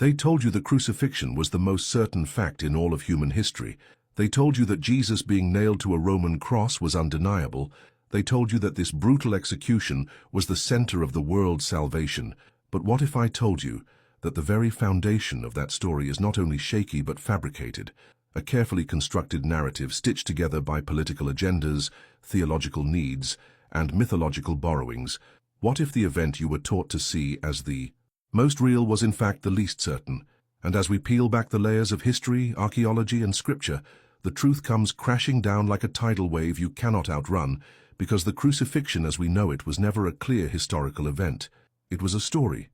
They told you the crucifixion was the most certain fact in all of human history. They told you that Jesus being nailed to a Roman cross was undeniable. They told you that this brutal execution was the center of the world's salvation. But what if I told you that the very foundation of that story is not only shaky but fabricated, a carefully constructed narrative stitched together by political agendas, theological needs, and mythological borrowings? What if the event you were taught to see as the most real was in fact the least certain? And as we peel back the layers of history, archaeology, and scripture, the truth comes crashing down like a tidal wave you cannot outrun, because the crucifixion as we know it was never a clear historical event. It was a story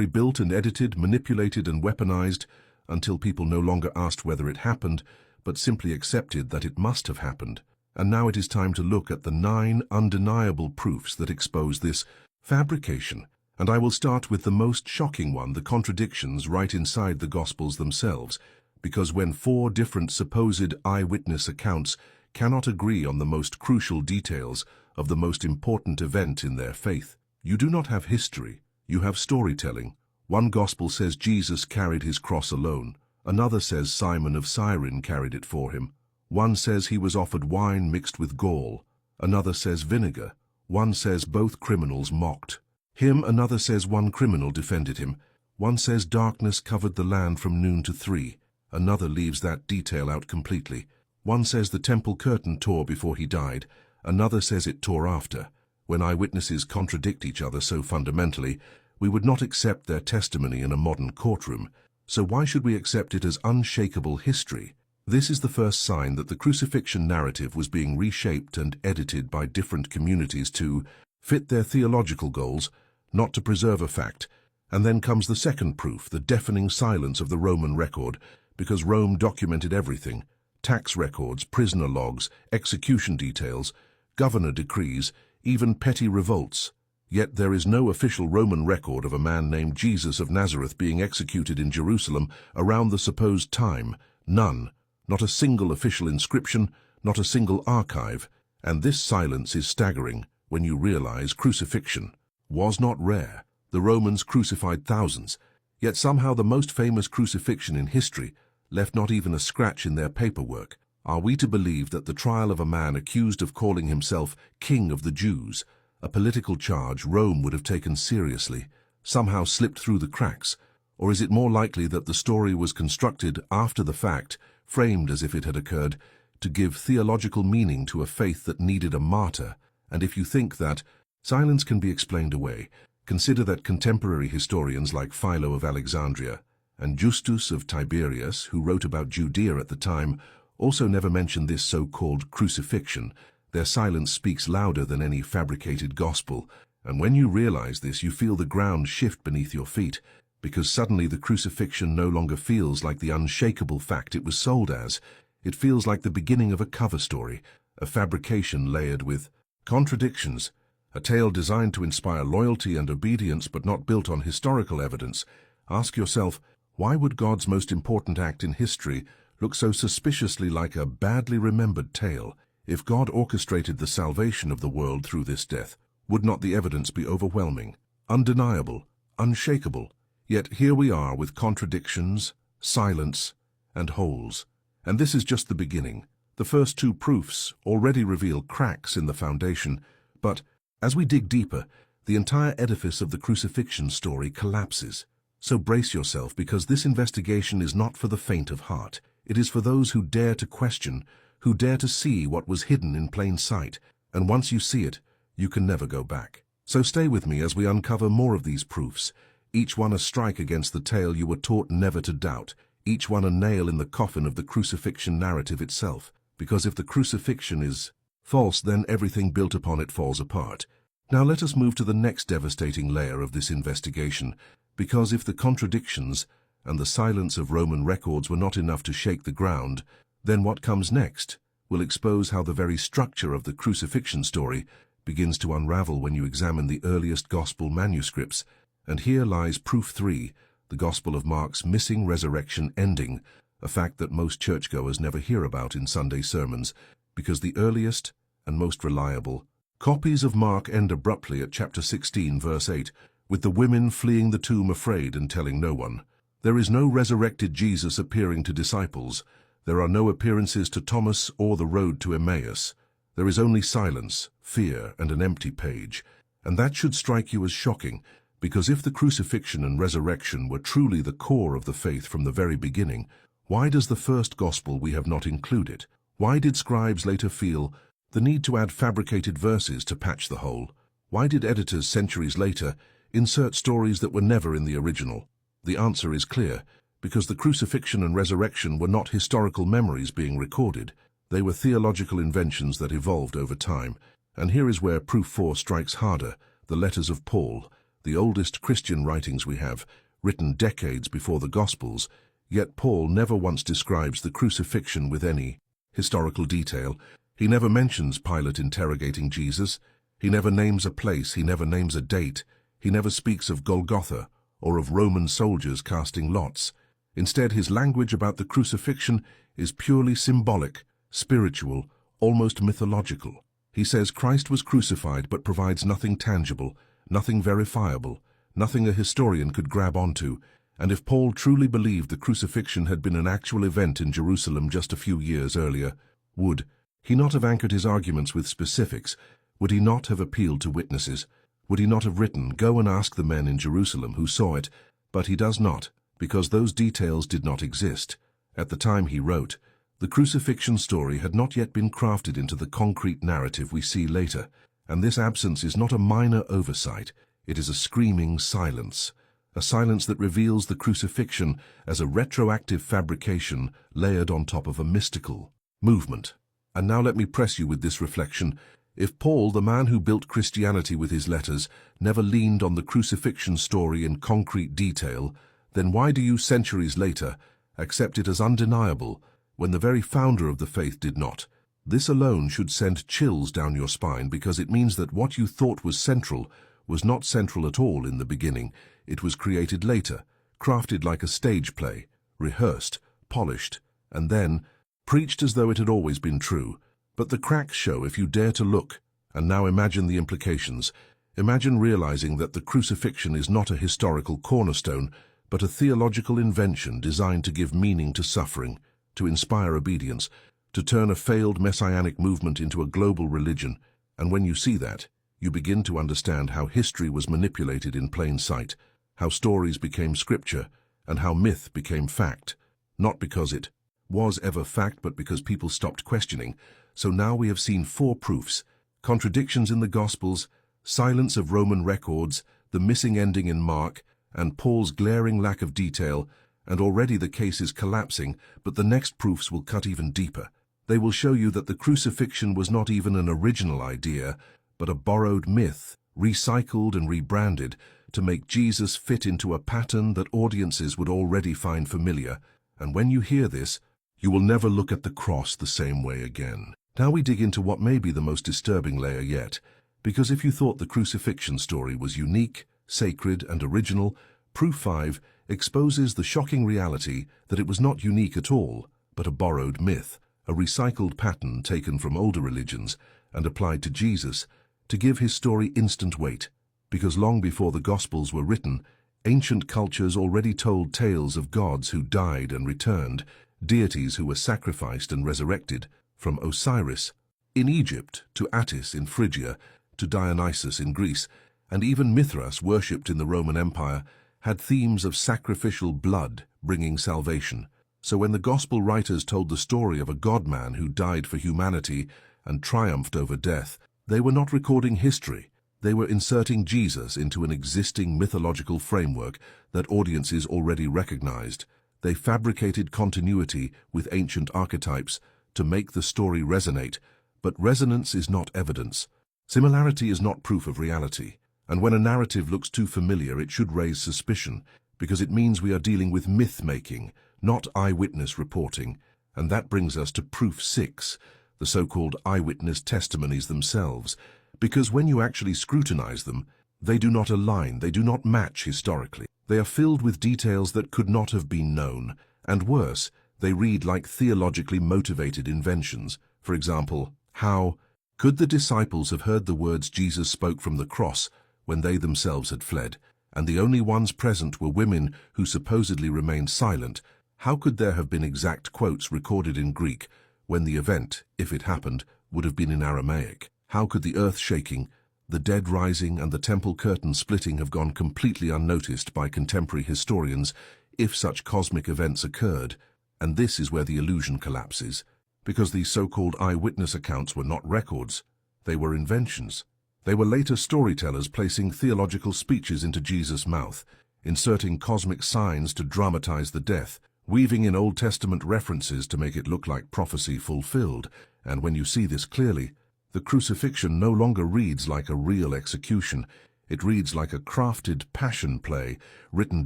built and edited, manipulated and weaponized, until people no longer asked whether it happened, but simply accepted that it must have happened. And now it is time to look at the 9 undeniable proofs that expose this fabrication. And I will start with the most shocking one, the contradictions right inside the Gospels themselves, because when 4 different supposed eyewitness accounts cannot agree on the most crucial details of the most important event in their faith, you do not have history, you have storytelling. One Gospel says Jesus carried his cross alone. Another says Simon of Cyrene carried it for him. One says he was offered wine mixed with gall. Another says vinegar. One says both criminals mocked him. Another says one criminal defended him. One says darkness covered the land from noon to 3. Another leaves that detail out completely. One says the temple curtain tore before he died. Another says it tore after. When eyewitnesses contradict each other so fundamentally, we would not accept their testimony in a modern courtroom. So why should we accept it as unshakable history? This is the first sign that the crucifixion narrative was being reshaped and edited by different communities to fit their theological goals, not to preserve a fact. And then comes the second proof, the deafening silence of the Roman record, because Rome documented everything: tax records, prisoner logs, execution details, governor decrees, even petty revolts. Yet there is no official Roman record of a man named Jesus of Nazareth being executed in Jerusalem around the supposed time. None. Not a single official inscription, not a single archive. And this silence is staggering when you realize crucifixion was not rare. The Romans crucified thousands, yet somehow the most famous crucifixion in history left not even a scratch in their paperwork. Are we to believe that the trial of a man accused of calling himself King of the Jews, a political charge Rome would have taken seriously, somehow slipped through the cracks? Or is it more likely that the story was constructed after the fact, framed as if it had occurred, to give theological meaning to a faith that needed a martyr? And if you think that silence can be explained away, consider that contemporary historians like Philo of Alexandria and Justus of Tiberias, who wrote about Judea at the time, also never mentioned this so-called crucifixion. Their silence speaks louder than any fabricated gospel, and when you realize this, you feel the ground shift beneath your feet, because suddenly the crucifixion no longer feels like the unshakable fact it was sold as. It feels like the beginning of a cover story, a fabrication layered with contradictions, a tale designed to inspire loyalty and obedience but not built on historical evidence. Ask yourself, why would God's most important act in history look so suspiciously like a badly remembered tale? If God orchestrated the salvation of the world through this death, would not the evidence be overwhelming, undeniable, unshakable? Yet here we are with contradictions, silence, and holes. And this is just the beginning. The first 2 proofs already reveal cracks in the foundation, but as we dig deeper, the entire edifice of the crucifixion story collapses. So brace yourself, because this investigation is not for the faint of heart. It is for those who dare to question, who dare to see what was hidden in plain sight. And once you see it, you can never go back. So stay with me as we uncover more of these proofs, each one a strike against the tale you were taught never to doubt, each one a nail in the coffin of the crucifixion narrative itself. Because if the crucifixion is false, then everything built upon it falls apart. Now let us move to the next devastating layer of this investigation, because if the contradictions and the silence of Roman records were not enough to shake the ground, then what comes next will expose how the very structure of the crucifixion story begins to unravel when you examine the earliest gospel manuscripts. And here lies proof 3, the Gospel of Mark's missing resurrection ending, a fact that most churchgoers never hear about in Sunday sermons, because the earliest and most reliable copies of Mark end abruptly at chapter 16, verse 8, with the women fleeing the tomb afraid and telling no one. There is no resurrected Jesus appearing to disciples. There are no appearances to Thomas or the road to Emmaus. There is only silence, fear, and an empty page. And that should strike you as shocking, because if the crucifixion and resurrection were truly the core of the faith from the very beginning, why does the first gospel we have not include it? Why did scribes later feel the need to add fabricated verses to patch the hole? Why did editors centuries later insert stories that were never in the original? The answer is clear, because the crucifixion and resurrection were not historical memories being recorded. They were theological inventions that evolved over time. And here is where proof 4 strikes harder: the letters of Paul, the oldest Christian writings we have, written decades before the Gospels. Yet Paul never once describes the crucifixion with any historical detail. He never mentions Pilate interrogating Jesus. He never names a place. He never names a date. He never speaks of Golgotha or of Roman soldiers casting lots. Instead, his language about the crucifixion is purely symbolic, spiritual, almost mythological. He says Christ was crucified but provides nothing tangible, nothing verifiable, nothing a historian could grab onto. And if Paul truly believed the crucifixion had been an actual event in Jerusalem just a few years earlier, would he not have anchored his arguments with specifics? Would he not have appealed to witnesses? Would he not have written, "Go and ask the men in Jerusalem who saw it"? But he does not, because those details did not exist. At the time he wrote, the crucifixion story had not yet been crafted into the concrete narrative we see later, and this absence is not a minor oversight. It is a screaming silence, a silence that reveals the crucifixion as a retroactive fabrication layered on top of a mystical movement. And now let me press you with this reflection. If Paul, the man who built Christianity with his letters, never leaned on the crucifixion story in concrete detail, then why do you, centuries later, accept it as undeniable when the very founder of the faith did not? This alone should send chills down your spine, because it means that what you thought was central was not central at all in the beginning. It was created later, crafted like a stage play, rehearsed, polished, and then preached as though it had always been true. But the cracks show if you dare to look. And now imagine the implications. Imagine realizing that the crucifixion is not a historical cornerstone, but a theological invention designed to give meaning to suffering, to inspire obedience, to turn a failed messianic movement into a global religion. And when you see that, you begin to understand how history was manipulated in plain sight, how stories became scripture, and how myth became fact. Not because it was ever fact, but because people stopped questioning. So now we have seen 4 proofs: contradictions in the Gospels, silence of Roman records, the missing ending in Mark, and Paul's glaring lack of detail. And already the case is collapsing, but the next proofs will cut even deeper. They will show you that the crucifixion was not even an original idea, but a borrowed myth, recycled and rebranded to make Jesus fit into a pattern that audiences would already find familiar. And when you hear this, you will never look at the cross the same way again. Now we dig into what may be the most disturbing layer yet, because if you thought the crucifixion story was unique, sacred, and original, Proof 5 exposes the shocking reality that it was not unique at all, but a borrowed myth, a recycled pattern taken from older religions and applied to Jesus to give his story instant weight. Because long before the Gospels were written, ancient cultures already told tales of gods who died and returned, deities who were sacrificed and resurrected, from Osiris in Egypt to Attis in Phrygia to Dionysus in Greece, and even Mithras, worshipped in the Roman Empire, had themes of sacrificial blood bringing salvation. So when the Gospel writers told the story of a God-man who died for humanity and triumphed over death, they were not recording history. They were inserting Jesus into an existing mythological framework that audiences already recognized. They fabricated continuity with ancient archetypes to make the story resonate, but resonance is not evidence. Similarity is not proof of reality. And when a narrative looks too familiar, it should raise suspicion, because it means we are dealing with myth-making, not eyewitness reporting. And that brings us to Proof 6, the so-called eyewitness testimonies themselves. Because when you actually scrutinize them, they do not align, they do not match historically. They are filled with details that could not have been known, and worse, they read like theologically motivated inventions. For example, how could the disciples have heard the words Jesus spoke from the cross when they themselves had fled? and the only ones present were women who supposedly remained silent, how could there have been exact quotes recorded in Greek when the event, if it happened, would have been in Aramaic? How could the earth shaking, the dead rising, and the temple curtain splitting have gone completely unnoticed by contemporary historians if such cosmic events occurred? And this is where the illusion collapses, because these so-called eyewitness accounts were not records, they were inventions. They were later storytellers placing theological speeches into Jesus' mouth, inserting cosmic signs to dramatize the death, weaving in Old Testament references to make it look like prophecy fulfilled. And when you see this clearly, the crucifixion no longer reads like a real execution. It reads like a crafted passion play written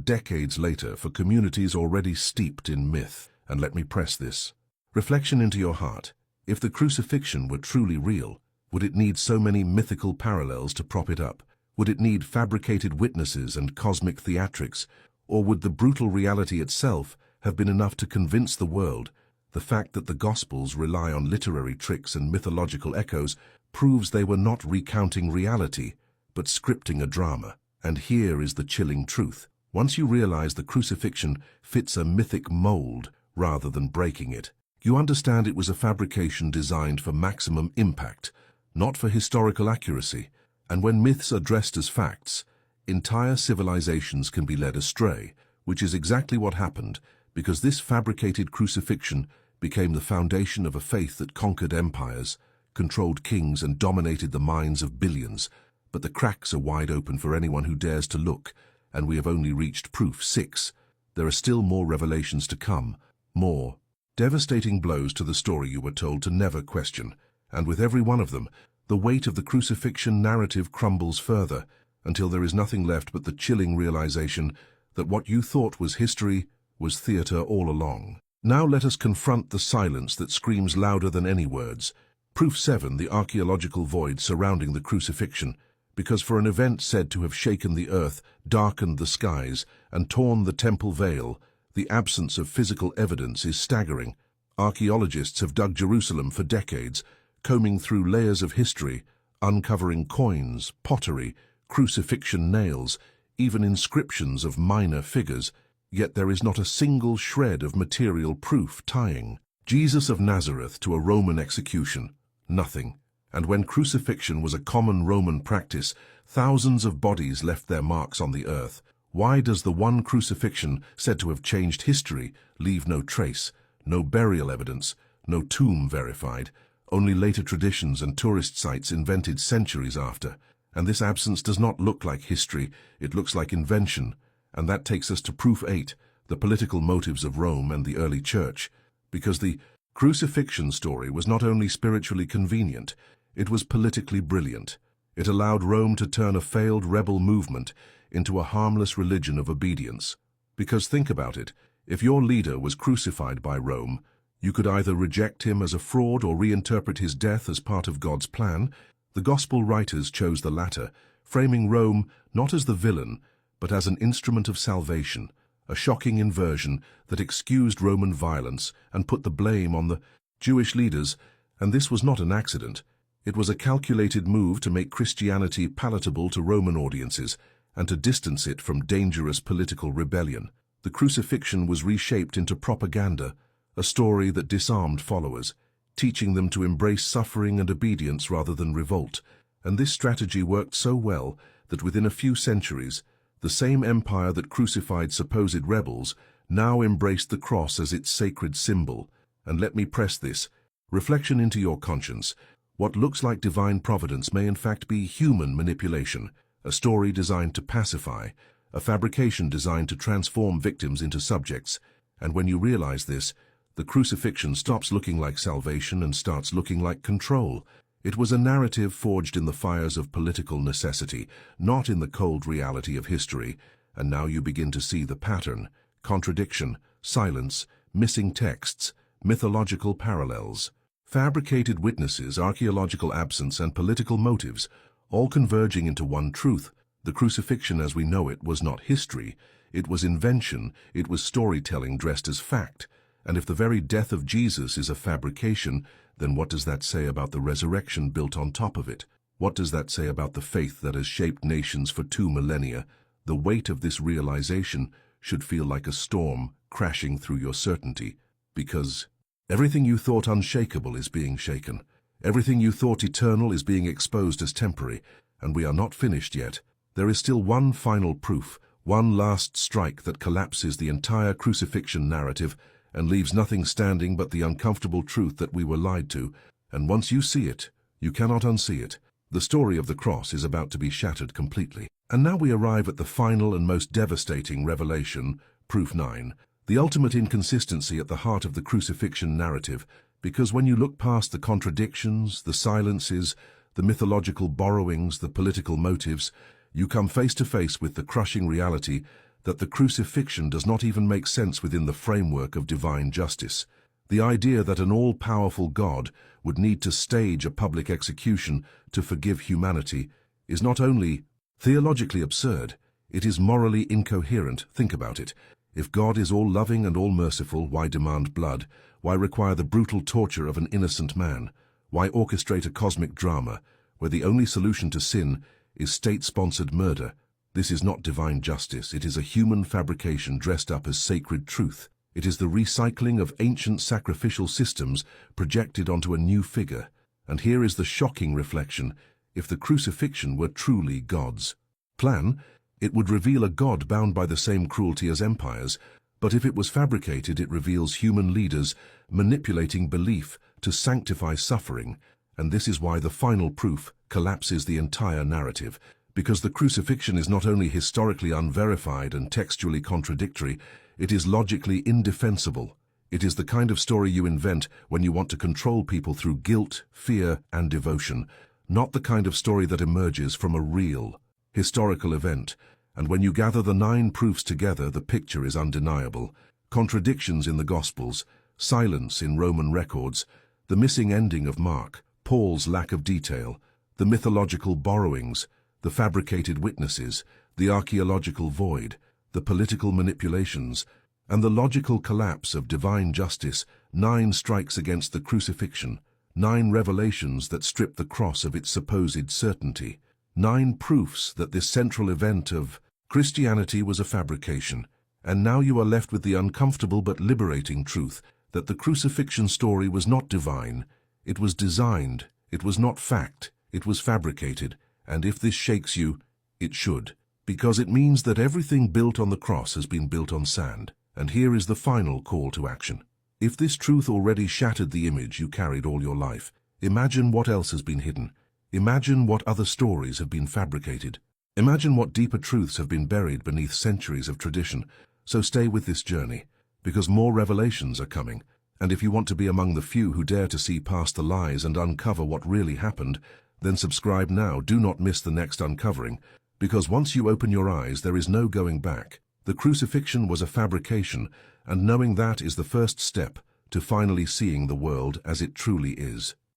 decades later for communities already steeped in myth. And let me press this. Reflection into your heart. If the crucifixion were truly real, would it need so many mythical parallels to prop it up? Would it need fabricated witnesses and cosmic theatrics? Or would the brutal reality itself have been enough to convince the world? The fact that the Gospels rely on literary tricks and mythological echoes proves they were not recounting reality, but scripting a drama. And here is the chilling truth. Once you realize the crucifixion fits a mythic mold rather than breaking it, you understand it was a fabrication designed for maximum impact, not for historical accuracy. And when myths are dressed as facts, entire civilizations can be led astray, which is exactly what happened, because this fabricated crucifixion became the foundation of a faith that conquered empires, controlled kings, and dominated the minds of billions. But the cracks are wide open for anyone who dares to look, and we have only reached proof 6. There are still more revelations to come, more devastating blows to the story you were told to never question, and with every one of them, the weight of the crucifixion narrative crumbles further, until there is nothing left but the chilling realization that what you thought was history was theater all along. Now let us confront the silence that screams louder than any words. Proof 7, the archaeological void surrounding the crucifixion, because for an event said to have shaken the earth, darkened the skies, and torn the temple veil, the absence of physical evidence is staggering. Archaeologists have dug Jerusalem for decades, combing through layers of history, uncovering coins, pottery, crucifixion nails, even inscriptions of minor figures, yet there is not a single shred of material proof tying Jesus of Nazareth to a Roman execution. Nothing. And when crucifixion was a common Roman practice, thousands of bodies left their marks on the earth. Why does the one crucifixion said to have changed history leave no trace, no burial evidence, no tomb verified, only later traditions and tourist sites invented centuries after? And this absence does not look like history, it looks like invention. And that takes us to proof 8, the political motives of Rome and the early church. Because the crucifixion story was not only spiritually convenient, it was politically brilliant. It allowed Rome to turn a failed rebel movement into a harmless religion of obedience. Because think about it, if your leader was crucified by Rome, you could either reject him as a fraud or reinterpret his death as part of God's plan. The Gospel writers chose the latter, framing Rome not as the villain, but as an instrument of salvation, a shocking inversion that excused Roman violence and put the blame on the Jewish leaders. And this was not an accident. It was a calculated move to make Christianity palatable to Roman audiences and to distance it from dangerous political rebellion. The crucifixion was reshaped into propaganda, a story that disarmed followers, teaching them to embrace suffering and obedience rather than revolt. And this strategy worked so well that within a few centuries, the same empire that crucified supposed rebels now embraced the cross as its sacred symbol. And let me press this. Reflection into your conscience. What looks like divine providence may in fact be human manipulation, a story designed to pacify, a fabrication designed to transform victims into subjects. And when you realize this, the crucifixion stops looking like salvation and starts looking like control. It was a narrative forged in the fires of political necessity, not in the cold reality of history. And now you begin to see the pattern: contradiction, silence, missing texts, mythological parallels, fabricated witnesses, archaeological absence, and political motives, all converging into one truth. The crucifixion as we know it was not history, it was invention, it was storytelling dressed as fact. And if the very death of Jesus is a fabrication, then what does that say about the resurrection built on top of it? What does that say about the faith that has shaped nations for 2 millennia? The weight of this realization should feel like a storm crashing through your certainty, because everything you thought unshakable is being shaken. Everything you thought eternal is being exposed as temporary, and we are not finished yet. There is still one final proof, one last strike that collapses the entire crucifixion narrative and leaves nothing standing but the uncomfortable truth that we were lied to, and once you see it, you cannot unsee it. The story of the cross is about to be shattered completely. And now we arrive at the final and most devastating revelation, proof 9, the ultimate inconsistency at the heart of the crucifixion narrative, because when you look past the contradictions, the silences, the mythological borrowings, the political motives, you come face to face with the crushing reality that the crucifixion does not even make sense within the framework of divine justice. The idea that an all-powerful God would need to stage a public execution to forgive humanity is not only theologically absurd, it is morally incoherent. Think about it. If God is all-loving and all-merciful, why demand blood? Why require the brutal torture of an innocent man? Why orchestrate a cosmic drama where the only solution to sin is state-sponsored murder? This is not divine justice. It is a human fabrication dressed up as sacred truth. It is the recycling of ancient sacrificial systems projected onto a new figure. And here is the shocking reflection. If the crucifixion were truly God's plan, it would reveal a God bound by the same cruelty as empires. But if it was fabricated, it reveals human leaders manipulating belief to sanctify suffering. And this is why the final proof collapses the entire narrative. Because the crucifixion is not only historically unverified and textually contradictory, it is logically indefensible. It is the kind of story you invent when you want to control people through guilt, fear, and devotion, not the kind of story that emerges from a real, historical event. And when you gather the 9 proofs together, the picture is undeniable. Contradictions in the Gospels, silence in Roman records, the missing ending of Mark, Paul's lack of detail, the mythological borrowings, the fabricated witnesses, the archaeological void, the political manipulations, and the logical collapse of divine justice. 9 strikes against the crucifixion, 9 revelations that strip the cross of its supposed certainty, 9 proofs that this central event of Christianity was a fabrication. And now you are left with the uncomfortable but liberating truth that the crucifixion story was not divine. It was designed. It was not fact. It was fabricated. And if this shakes you, it should, because it means that everything built on the cross has been built on sand. And here is the final call to action. If this truth already shattered the image you carried all your life, imagine what else has been hidden. Imagine what other stories have been fabricated. Imagine what deeper truths have been buried beneath centuries of tradition. So stay with this journey, because more revelations are coming. And if you want to be among the few who dare to see past the lies and uncover what really happened, then subscribe now. Do not miss the next uncovering, because once you open your eyes, there is no going back. The crucifixion was a fabrication, and knowing that is the first step to finally seeing the world as it truly is.